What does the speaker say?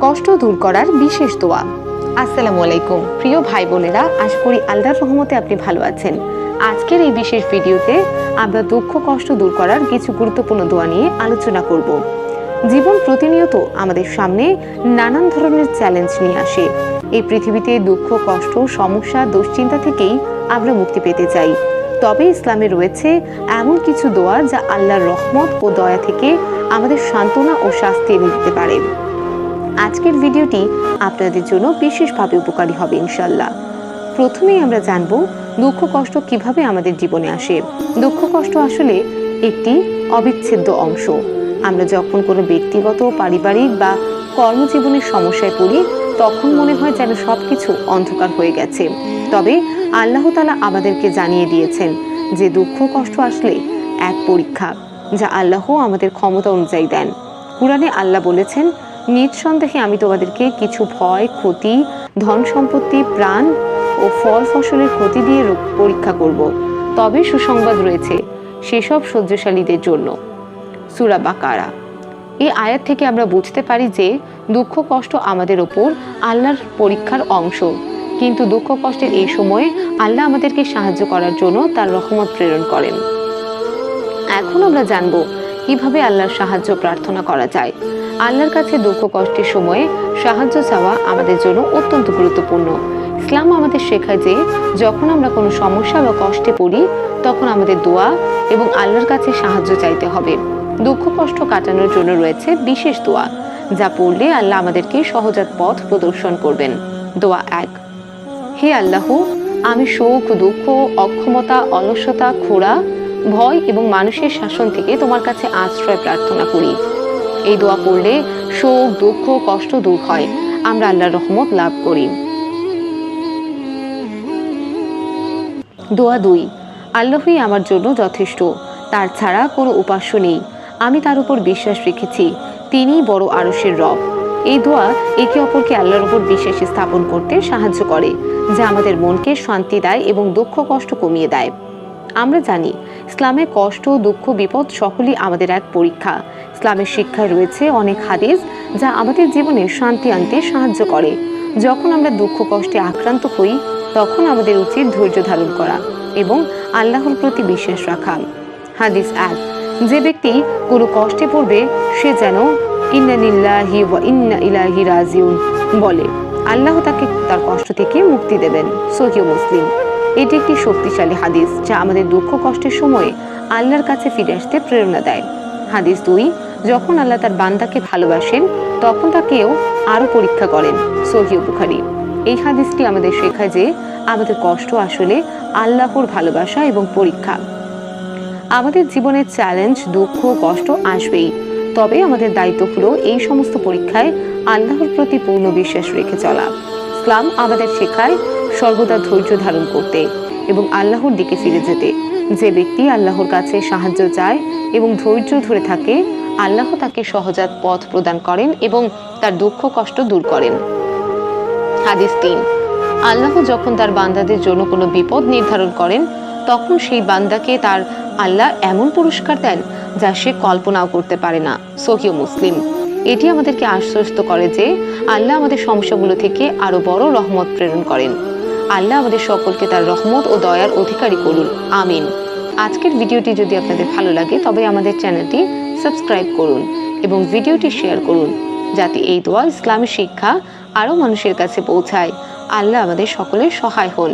কষ্ট দূর করার বিশেষ দোয়া। আসসালামু আলাইকুম প্রিয় ভাই বোনেরা, আশা করি আল্লাহর রহমতে আপনি ভালো আছেন। আজকের এই বিশেষ ভিডিওতে আমরা দুঃখ কষ্ট দূর করার কিছু গুরুত্বপূর্ণ দোয়া নিয়ে আলোচনা করব। জীবন প্রতিনিয়ত আমাদের সামনে নানান ধরনের চ্যালেঞ্জ নিয়ে আসে। এই পৃথিবীতে দুঃখ, কষ্ট, সমস্যা, দুশ্চিন্তা থেকেই আমরা মুক্তি পেতে চাই। তবে ইসলামে রয়েছে এমন কিছু দোয়া যা আল্লাহর রহমত ও দয়া থেকে আমাদের সান্ত্বনা ও শাস্তি এনে দিতে পারে। আজকের ভিডিওটি আপনাদের জন্য বিশেষভাবে উপকারী হবে ইনশাল্লাহ। প্রথমেই আমরা জানব দুঃখ কষ্ট কিভাবে আমাদের জীবনে আসে। দুঃখ কষ্ট আসলে একটি অবিচ্ছেদ্য অংশ। আমরা যখন কোনো ব্যক্তিগত, পারিবারিক বা কর্মজীবনের সমস্যায় পড়ি, তখন মনে হয় যেন সবকিছু অন্ধকার হয়ে গেছে। তবে আল্লাহ তাআলা আমাদেরকে জানিয়ে দিয়েছেন যে দুঃখ কষ্ট আসলে এক পরীক্ষা, যা আল্লাহ আমাদের ক্ষমতা অনুযায়ী দেন। কুরআনে আল্লাহ বলেছেন, নিঃসন্দেহে আমি তোমাদেরকে কিছু ভয়, ক্ষতি, ধন সম্পত্তি, প্রাণ ও ফল ফসলের ক্ষতি দিয়ে পরীক্ষা করব। তবে সুসংবাদ রয়েছে সেসব সহ্যশালীদের জন্য। সূরা বাকারা। এই আয়াত থেকে আমরা বুঝতে পারি যে দুঃখ কষ্ট আমাদের ওপর আল্লাহর পরীক্ষার অংশ, কিন্তু দুঃখ কষ্টের এই সময়ে আল্লাহ আমাদেরকে সাহায্য করার জন্য তার রহমত প্রেরণ করেন। এখন আমরা জানব কিভাবে আল্লাহর সাহায্য প্রার্থনা করা যায়। আল্লাহর কাছে দুঃখ কষ্টের সময়ে সাহায্য চাওয়া আমাদের জন্য অত্যন্ত গুরুত্বপূর্ণ। ইসলাম আমাদের শেখায় যে যখন আমরা কোনো সমস্যা বা কষ্টে পড়ি, তখন আমাদের দোয়া এবং আল্লাহর কাছে সাহায্য চাইতে হবে। দুঃখ কষ্ট কাটানোর জন্য রয়েছে বিশেষ দোয়া, যা পড়লে আল্লাহ আমাদেরকে সহজাত পথ প্রদর্শন করবেন। দোয়া 1। হে আল্লাহ, আমি শোক, দুঃখ, অক্ষমতা, অলসতা, ক্ষুধা, ভয় এবং মানুষের শাসন থেকে তোমার কাছে আশ্রয় প্রার্থনা করি। এই দোয়া পড়লে শোক, দুঃখ, কষ্ট দূর হয়, আমরা আল্লাহর রহমত লাভ করি। দোয়া 2। আল্লাহই আমার জন্য যথেষ্ট, তার ছাড়া কোনো উপাস্য নেই। আমি তার উপর বিশ্বাস রেখেছি, তিনিই বড় আরশের রব। এই দোয়া একে অপরকে আল্লাহর উপর বিশ্বাস স্থাপন করতে সাহায্য করে, যা আমাদের মনকে শান্তি দেয় এবং দুঃখ কষ্ট কমিয়ে দেয়। আমরা জানি ইসলামে কষ্ট, দুঃখ, বিপদ সকলই আমাদের এক পরীক্ষা। ইসলামের শিক্ষায় রয়েছে অনেক হাদিস যা আমাদের জীবনে শান্তি আনতে সাহায্য করে। যখন আমরা দুঃখ কষ্টে আক্রান্ত হই, তখন আমাদের উচিত ধৈর্য ধারণ করা এবং আল্লাহর প্রতি বিশ্বাস রাখা। হাদিস 1। যে ব্যক্তি কোনো কষ্টে পড়বে, সে যেন ইন্না লিল্লাহি ওয়া ইন্না ইলাইহি রাজিউন বলে, আল্লাহ তাকে তার কষ্ট থেকে মুক্তি দেবেন। সহিহ মুসলিম। এটি একটি শক্তিশালী হাদিস যা আমাদের দুঃখ কষ্টের সময়ে আল্লাহর কাছে ফিরে আসতে প্রেরণা দেয়। হাদিস 2। যখন আল্লাহ তার বান্দাকে ভালোবাসেন, তখন তাকেও আরো পরীক্ষা করেন। সহিহ বুখারী। এই হাদিসটি আমাদের শেখায় যে আমাদের কষ্ট আসলে আল্লাহর ভালোবাসা এবং পরীক্ষা। আমাদের জীবনের চ্যালেঞ্জ, দুঃখ, কষ্ট আসবেই, তবে আমাদের দায়িত্ব হলো এই সমস্ত পরীক্ষায় আল্লাহর প্রতি পূর্ণ বিশ্বাস রেখে চলা। ইসলাম আমাদের শেখায় সর্বদা ধৈর্য ধারণ করতে এবং আল্লাহর দিকে ফিরে যেতে। যে ব্যক্তি আল্লাহর কাছে সাহায্য চায় এবং ধৈর্য ধরে থাকে, আল্লাহ তাকে সহজাত পথ প্রদান করেন এবং তার দুঃখ কষ্ট দূর করেন। হাদিস 3। আল্লাহ যখন তার বান্দাদের জন্য কোনো বিপদ নির্ধারণ করেন, তখন সেই বান্দাকে তার আল্লাহ এমন পুরস্কার দেন যা সে কল্পনাও করতে পারে না। সহিহ মুসলিম। এটি আমাদেরকে আশ্বস্ত করে যে আল্লাহ আমাদের সমস্যাগুলো থেকে আরো বড় রহমত প্রেরণ করেন। আল্লাহ আমাদের সকলকে তার রহমত ও দয়ার অধিকারী করুন। আমিন। আজকের ভিডিওটি যদি আপনাদের ভালো লাগে, তবে আমাদের চ্যানেলটি সাবস্ক্রাইব করুন এবং ভিডিওটি শেয়ার করুন, যাতে এই দোয়া, ইসলামী শিক্ষা আরো মানুষের কাছে পৌঁছায়। আল্লাহ আমাদের সকলের সহায় হন।